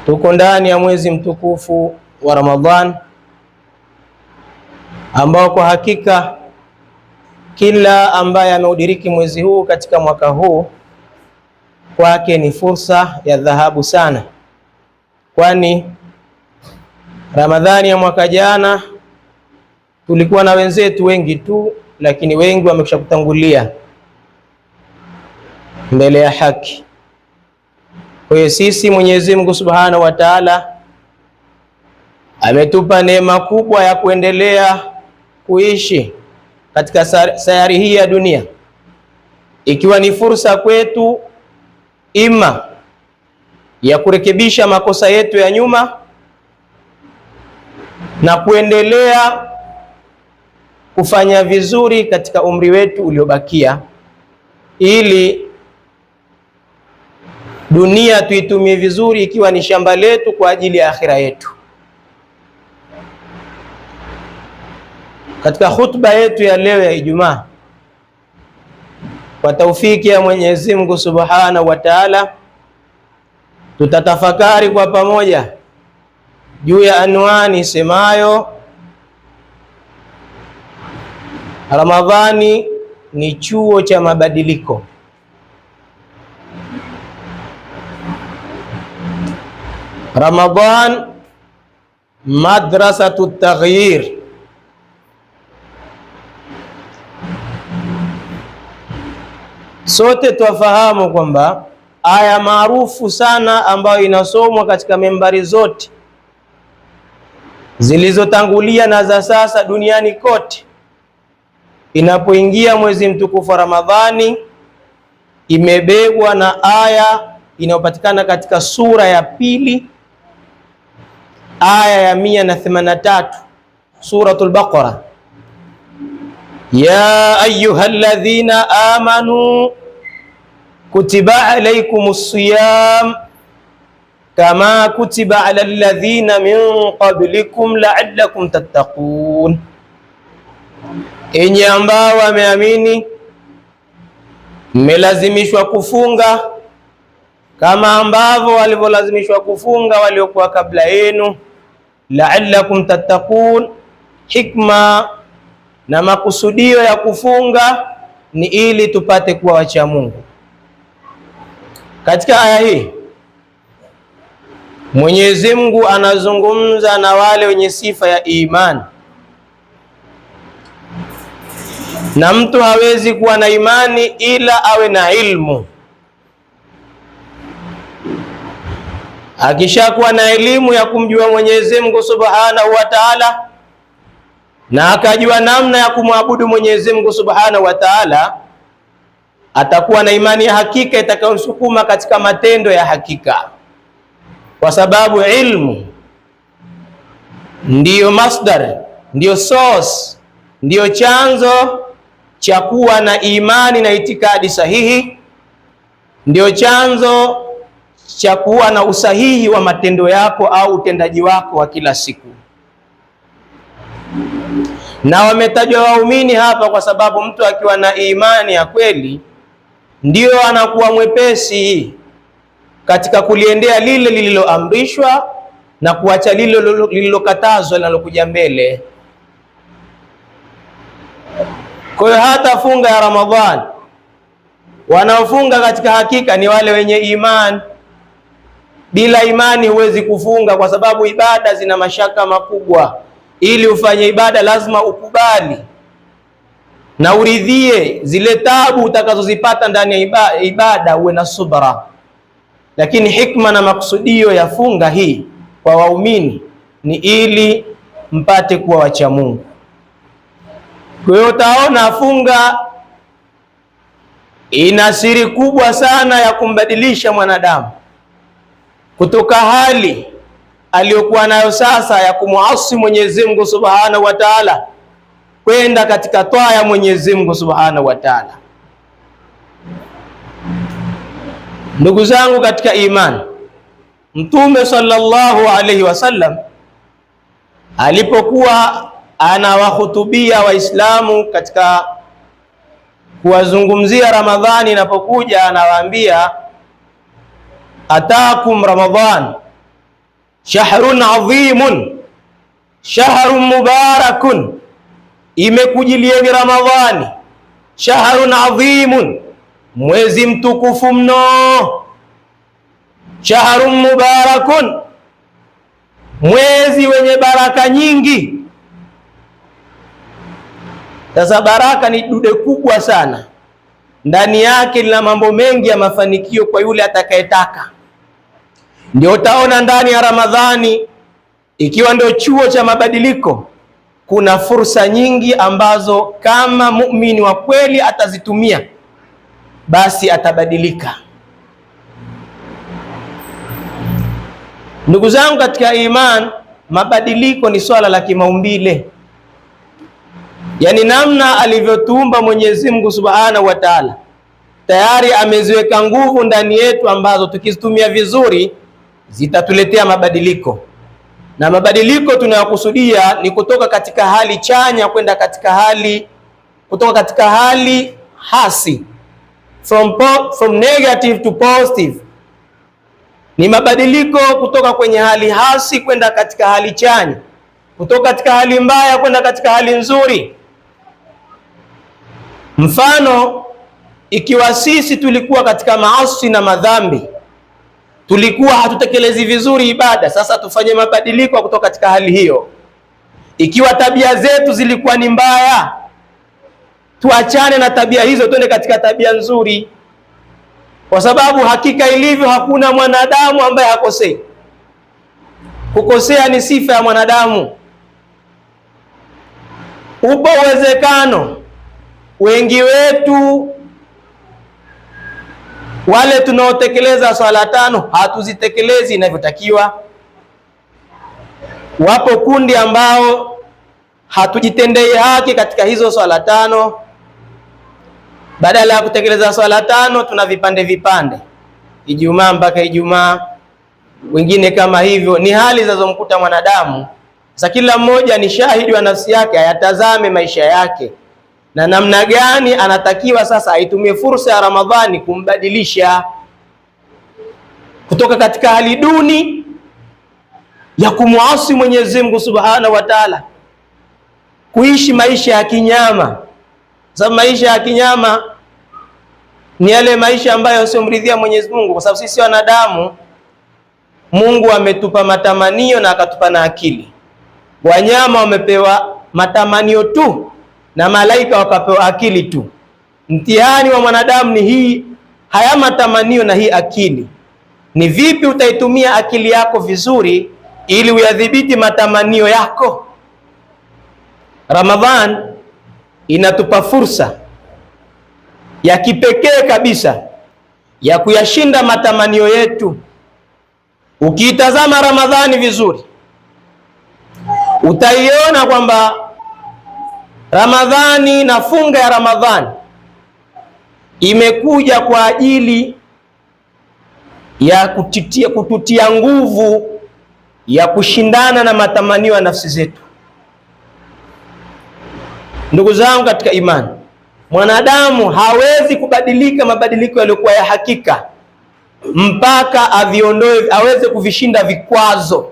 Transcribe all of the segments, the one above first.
Tuko ndani ya mwezi mtukufu wa Ramadhan ambao kwa hakika kila ambaye ameudiriki mwezi huu katika mwaka huu kwake ni fursa ya dhahabu sana, kwani Ramadhani ya mwaka jana tulikuwa na wenzetu wengi tu, lakini wengi wamekwisha kutangulia mbele ya haki. Kwa hiyo sisi Mwenyezi Mungu Subhanahu wa Ta'ala ametupa neema kubwa ya kuendelea kuishi katika sayari hii ya dunia, ikiwa ni fursa kwetu ima ya kurekebisha makosa yetu ya nyuma na kuendelea kufanya vizuri katika umri wetu uliobakia, ili dunia tuitumie vizuri, ikiwa ni shamba letu kwa ajili ya akhira yetu. Katika khutba yetu ya leo ya Ijumaa, kwa taufiki ya Mwenyezi Mungu Subhanahu wa Ta'ala, tutatafakari kwa pamoja juu ya anwani semayo Ramadhani ni chuo cha mabadiliko. Ramadhan madrasatu taghyir. Sote tufahamu kwamba aya maarufu sana ambayo inasomwa katika membari zote zilizotangulia na za sasa duniani kote, inapoingia mwezi mtukufu wa Ramadhani imebebwa na aya inayopatikana katika sura ya pili, aya ya 183, Suratul Baqara. Ya ayyuhalladhina amanu kutiba alaykumus siyam kama kutiba alal ladhina min qablikum la'allakum tattaqun, enyi ambao wameamini mmelazimishwa kufunga kama ambavyo walivyolazimishwa kufunga waliokuwa kabla yenu, la'allakum tattaqun. Hikma na makusudio ya kufunga ni ili tupate kuwa wacha Mungu. Katika aya hii Mwenyezi Mungu anazungumza na wale wenye sifa ya imani, na mtu hawezi kuwa na imani ila awe na ilmu. Akishakuwa na elimu ya kumjua Mwenyezi Mungu Subhanahu wa Ta'ala na akajua namna ya kumwabudu Mwenyezi Mungu Subhanahu wa Ta'ala, atakuwa na imani ya hakika itakayomsukuma katika matendo ya hakika, kwa sababu ilmu ndiyo masdar, ndiyo source, ndiyo chanzo cha kuwa na imani na itikadi sahihi, ndiyo chanzo cha kuwa na usahihi wa matendo yako au utendaji wako wa kila siku. Na wametajwa waumini hapa kwa sababu mtu akiwa na imani ya kweli ndio anakuwa mwepesi katika kuliendea lile lililoamrishwa na kuacha lile lililokatazwa linalokuja mbele. Kwa hiyo hata funga ya Ramadhan, wanaofunga katika hakika ni wale wenye imani. Bila imani huwezi kufunga, kwa sababu ibada zina mashaka makubwa. Ili ufanye ibada lazima ukubali na uridhie zile tabu utakazozipata ndani ya ibada, uwe na subra. Lakini hikma na makusudio ya funga hii kwa waumini ni ili mpate kuwa wacha Mungu. Kwa hiyo utaona funga ina siri kubwa sana ya kumbadilisha mwanadamu kutoka hali aliyokuwa nayo sasa ya kumuasi Mwenyezi Mungu Subhanahu wa Ta'ala kwenda katika toa ya Mwenyezi Mungu Subhanahu wa Ta'ala. Ndugu zangu katika imani, Mtume sallallahu alaihi wasallam alipokuwa anawahutubia Waislamu katika kuwazungumzia Ramadhani inapokuja, anawaambia atakum Ramadhan shahrun adhimun, shahrun mubarakun, imekujilieni Ramadhani, shahrun adhimun, mwezi mtukufu mno, shahrun mubarakun, mwezi wenye baraka nyingi. Sasa baraka ni dude kubwa sana, ndani yake lina mambo mengi ya mafanikio kwa yule atakayetaka. Ndio utaona ndani ya Ramadhani, ikiwa ndio chuo cha mabadiliko, kuna fursa nyingi ambazo kama muumini wa kweli atazitumia, basi atabadilika. Ndugu zangu katika iman, mabadiliko ni swala la kimaumbile. Yani namna alivyotuumba Mwenyezi Mungu Subhanahu wa Ta'ala, tayari ameziweka nguvu ndani yetu ambazo tukizitumia vizuri zitatuletea mabadiliko. Na mabadiliko tunayokusudia ni kutoka katika hali chanya kwenda katika hali hasi, from negative to positive. Ni mabadiliko kutoka kwenye hali hasi kwenda katika hali chanya, kutoka katika hali mbaya kwenda katika hali nzuri. Mfano, ikiwa sisi tulikuwa katika maasi na madhambi, tulikuwa hatutekelezi vizuri ibada, sasa tufanye mabadiliko kutoka katika hali hiyo. Ikiwa tabia zetu zilikuwa ni mbaya, tuachane na tabia hizo, twende katika tabia nzuri, kwa sababu hakika ilivyo, hakuna mwanadamu ambaye hakosei. Kukosea ni sifa ya mwanadamu. Upo uwezekano wengi wetu wale tunaotekeleza swala tano hatuzitekelezi inavyotakiwa. Wapo kundi ambao hatujitendei haki katika hizo swala tano. Badala ya kutekeleza swala tano tuna vipande, Ijumaa mpaka Ijumaa, wengine kama hivyo. Ni hali zinazomkuta mwanadamu. Sasa kila mmoja ni shahidi wa nafsi yake, ayatazame maisha yake na namna gani anatakiwa sasa aitumie fursa ya Ramadhani kumbadilisha kutoka katika hali duni ya kumuasi Mwenyezi Mungu Subhanahu wa Ta'ala, kuishi maisha ya kinyama. Sababu maisha ya kinyama ni yale maisha ambayo yasiyomridhia Mwenyezi Mungu, kwa sababu sisi wanadamu Mungu ametupa matamanio na akatupa na akili. Wanyama wamepewa matamanio tu na malaika wakapewa akili tu. Mtihani wa mwanadamu ni haya matamanio na hii akili. Ni vipi utaitumia akili yako vizuri ili uyadhibiti matamanio yako? Ramadhan inatupa fursa ya kipekee kabisa ya kuyashinda matamanio yetu. Ukiitazama Ramadhani vizuri, utaiona kwamba Ramadhani na funga ya Ramadhani imekuja kwa ajili ya kututia nguvu ya kushindana na matamanio ya nafsi zetu. Ndugu zangu katika imani, mwanadamu hawezi kubadilika mabadiliko yaliyokuwa ya hakika mpaka aweze kuvishinda vikwazo.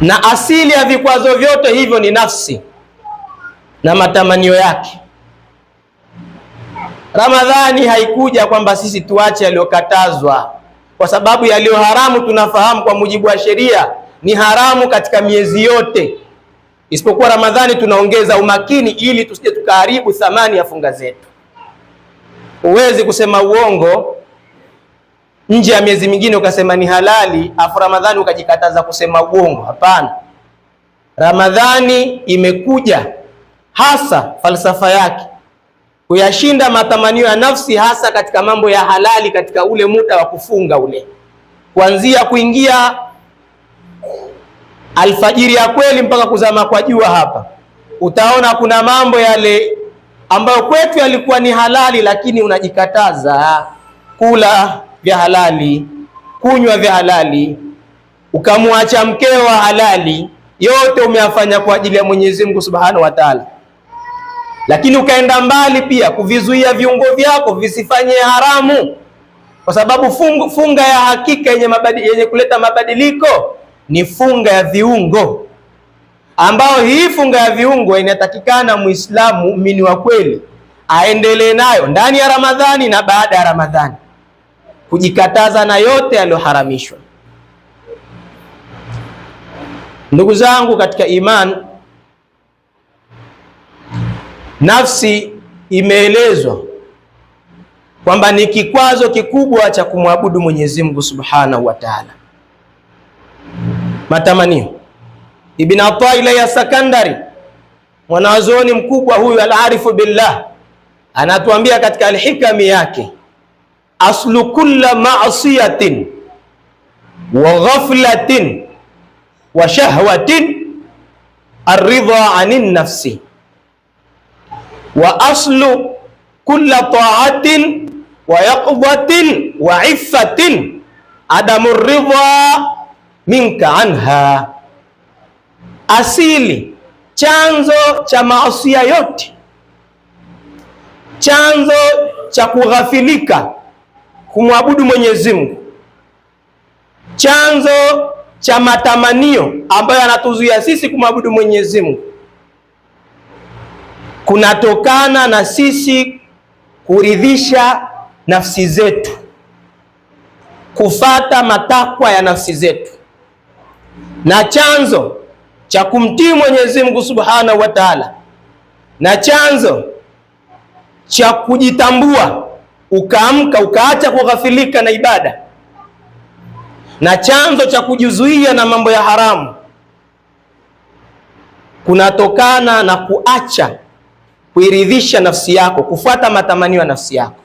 Na asili ya vikwazo vyote hivyo ni nafsi na matamanio yake. Ramadhani haikuja kwamba sisi tuache yaliyokatazwa, kwa sababu yaliyo haramu tunafahamu kwa mujibu wa sheria ni haramu katika miezi yote, isipokuwa Ramadhani tunaongeza umakini ili tusije tukaharibu thamani ya funga zetu. Huwezi kusema uongo nje ya miezi mingine ukasema ni halali, afu Ramadhani ukajikataza kusema uongo. Hapana. Ramadhani imekuja hasa falsafa yake kuyashinda matamanio ya nafsi, hasa katika mambo ya halali, katika ule muda wa kufunga ule, kuanzia kuingia alfajiri ya kweli mpaka kuzama kwa jua. Hapa utaona kuna mambo yale ambayo kwetu yalikuwa ni halali, lakini unajikataza kula vya halali, kunywa vya halali, ukamwacha mkeo wa halali, yote umeyafanya kwa ajili ya Mwenyezi Mungu Subhanahu wa Ta'ala. Lakini ukaenda mbali pia kuvizuia viungo vyako visifanye haramu. kwa sababu funga ya hakika yenye kuleta mabadiliko ni funga ya viungo, ambao hii funga ya viungo inatakikana Muislamu muumini wa kweli aendelee nayo ndani ya Ramadhani na baada ya Ramadhani, kujikataza na yote yaliyoharamishwa. Ndugu zangu katika iman, nafsi imeelezwa kwamba ni kikwazo kikubwa cha kumwabudu Mwenyezi Mungu Subhanahu wa Ta'ala. Matamanio. Ibn Athaillah ya Sakandari, mwanazuoni mkubwa huyu al-arifu billah, anatuambia katika al-hikami yake, aslu kulla ma'siyatin wa ghaflatin wa shahwatin ar-ridha 'anil nafsi, wa aslu kulla ta'atin wa yaqdatin wa iffatin adamu ridha minka anha. Asili, chanzo cha maasiya yote, chanzo cha kughafilika kumwabudu Mwenyezi Mungu, chanzo cha matamanio ambayo yanatuzuia sisi kumwabudu Mwenyezi Mungu, kunatokana na sisi kuridhisha nafsi zetu, kufata matakwa ya nafsi zetu, na chanzo cha kumtii Mwenyezi Mungu Subhanahu wa Ta'ala, na chanzo cha kujitambua ukaamka ukaacha kughafilika na ibada, na chanzo cha kujizuia na mambo ya haramu, kunatokana na kuacha kuiridhisha nafsi yako, kufuata matamanio ya nafsi yako,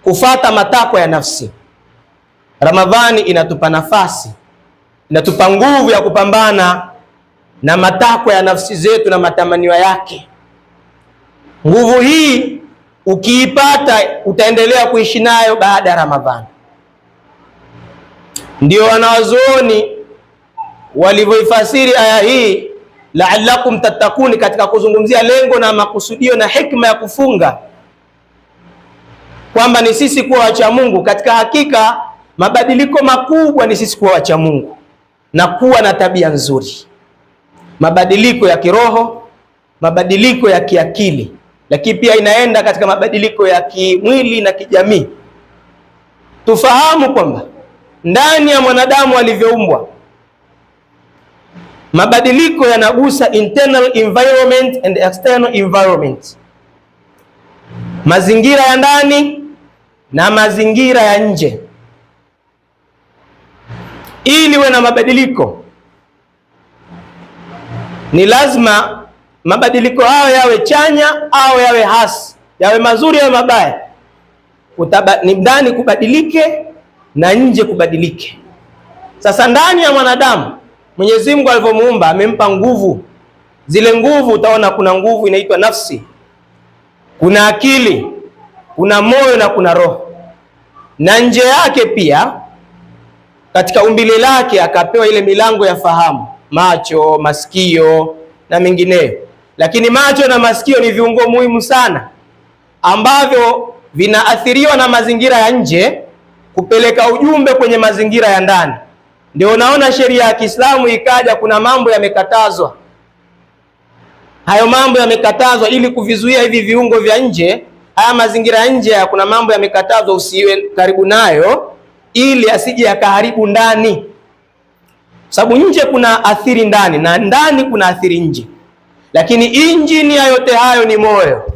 kufuata matakwa ya nafsi. Ramadhani inatupa nafasi, inatupa nguvu ya kupambana na matakwa ya nafsi zetu na matamanio yake. Nguvu hii ukiipata utaendelea kuishi nayo baada ya Ramadhani. Ndio wanazuoni walivyoifasiri aya hii la'allakum tattakuni, katika kuzungumzia lengo na makusudio na hikma ya kufunga, kwamba ni sisi kuwa wacha Mungu. Katika hakika mabadiliko makubwa ni sisi kuwa wacha Mungu na kuwa na tabia nzuri, mabadiliko ya kiroho, mabadiliko ya kiakili, lakini pia inaenda katika mabadiliko ya kimwili na kijamii. Tufahamu kwamba ndani ya mwanadamu alivyoumbwa, mabadiliko yanagusa internal environment and external environment, mazingira ya ndani na mazingira ya nje. Ili we na mabadiliko, ni lazima mabadiliko hayo yawe chanya au yawe hasi, yawe mazuri au mabaya. Ni ndani kubadilike na nje kubadilike. Sasa ndani ya mwanadamu, Mwenyezi Mungu alivyomuumba amempa nguvu. Zile nguvu utaona kuna nguvu inaitwa nafsi, kuna akili, kuna moyo na kuna roho. Na nje yake pia katika umbile lake akapewa ile milango ya fahamu, macho, masikio na mengineyo. Lakini macho na masikio ni viungo muhimu sana ambavyo vinaathiriwa na mazingira ya nje kupeleka ujumbe kwenye mazingira ya ndani. Ndio unaona sheria ya Kiislamu ikaja, kuna mambo yamekatazwa. Hayo mambo yamekatazwa ili kuvizuia hivi viungo vya nje, haya mazingira ya nje, kuna mambo yamekatazwa usiwe karibu nayo ili asije yakaharibu ndani. Sababu nje kuna athiri ndani na ndani kuna athiri nje, lakini injini ya yote hayo ni moyo.